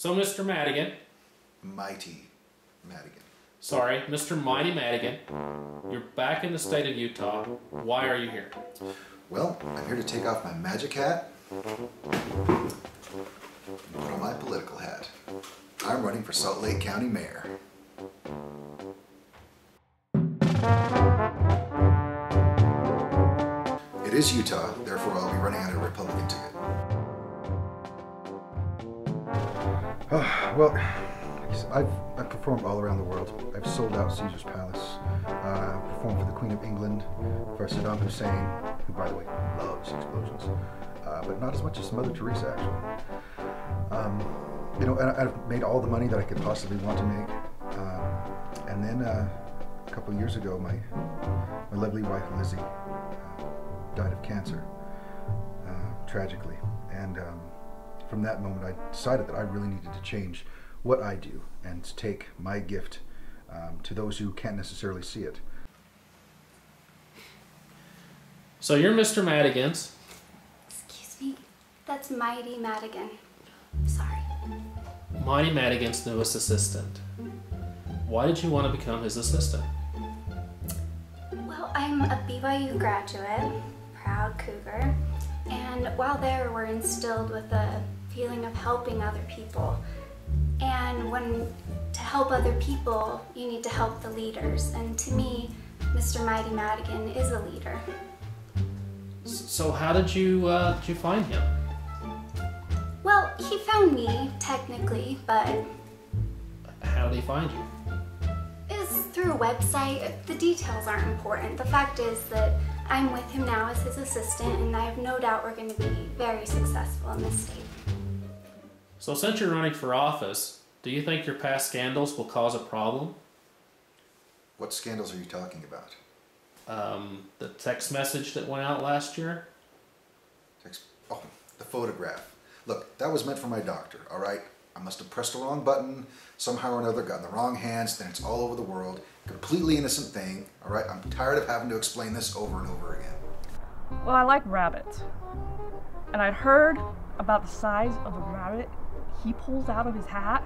So, Mr. Madigan. Mighty Madigan. Sorry, Mr. Mighty Madigan. You're back in the state of Utah. Why are you here? Well, I'm here to take off my magic hat and put on my political hat. I'm running for Salt Lake County Mayor. It is Utah, therefore I'll be running on a Republican ticket. Well, I've performed all around the world. I've sold out Caesar's Palace, performed for the Queen of England, for Saddam Hussein, who by the way loves explosions, but not as much as Mother Teresa actually. You know, and I've made all the money that I could possibly want to make. And then a couple of years ago, my lovely wife Lizzie died of cancer, tragically. And from that moment, I decided that I really needed to change what I do and to take my gift to those who can't necessarily see it. So you're Mr. Madigan's. Excuse me, that's Mighty Madigan. Sorry. Mighty Madigan's newest assistant. Why did you want to become his assistant? Well, I'm a BYU graduate, proud cougar, and while there we're instilled with a feeling of helping other people. And to help other people, you need to help the leaders. And to me, Mr. Mighty Madigan is a leader. So how did you find him? Well, he found me, technically, but... How did he find you? It was through a website. The details aren't important. The fact is that I'm with him now as his assistant, and I have no doubt we're going to be very successful in this state. So since you're running for office, do you think your past scandals will cause a problem? What scandals are you talking about? The text message that went out last year? Oh, the photograph. Look, that was meant for my doctor, all right? I must have pressed the wrong button, somehow or another, got in the wrong hands, then it's all over the world. Completely innocent thing, all right? I'm tired of having to explain this over and over again. Well, I like rabbits. And I'd heard about the size of the rabbit he pulls out of his hat.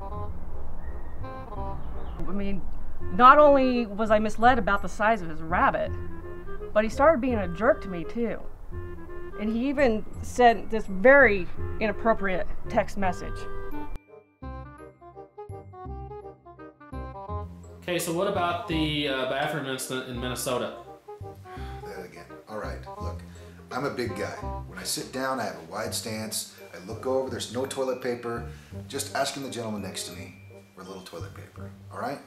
I mean, not only was I misled about the size of his rabbit, but he started being a jerk to me too. And he even sent this very inappropriate text message. Okay, so what about the bathroom incident in Minnesota? That again. All right, look, I'm a big guy. When I sit down, I have a wide stance. I look over, there's no toilet paper. Just asking the gentleman next to me for a little toilet paper, all right?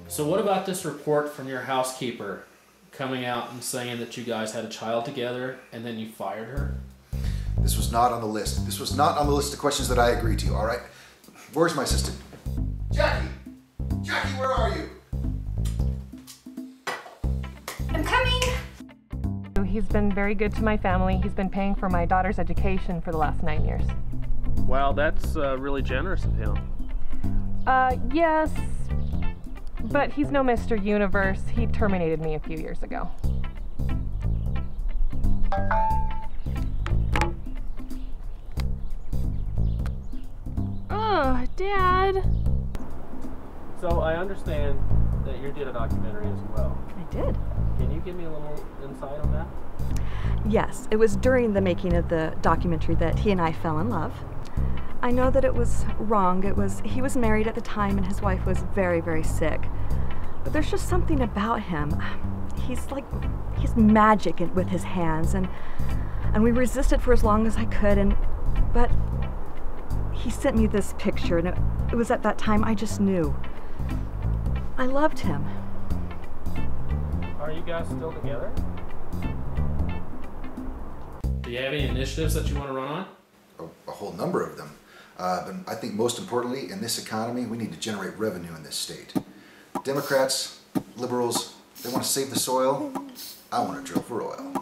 So what about this report from your housekeeper coming out and saying that you guys had a child together and then you fired her? This was not on the list. This was not on the list of questions that I agreed to, all right? Where's my assistant? Jackie! Jackie, where are you? I'm coming! He's been very good to my family. He's been paying for my daughter's education for the last 9 years. Wow, that's really generous of him. Yes, but he's no Mr. Universe. He terminated me a few years ago. Oh, Dad. So I understand that you did a documentary as well. I did. Can you give me a little insight on that? Yes, it was during the making of the documentary that he and I fell in love. I know that it was wrong. He was married at the time and his wife was very, very sick. But there's just something about him. He's magic with his hands, and we resisted for as long as I could, but he sent me this picture, and it was at that time I just knew. I loved him. Are Are you guys still together? Do you have any initiatives that you want to run on? A whole number of them. But I think most importantly, in this economy, we need to generate revenue in this state. Democrats, liberals, they want to save the soil. I want to drill for oil.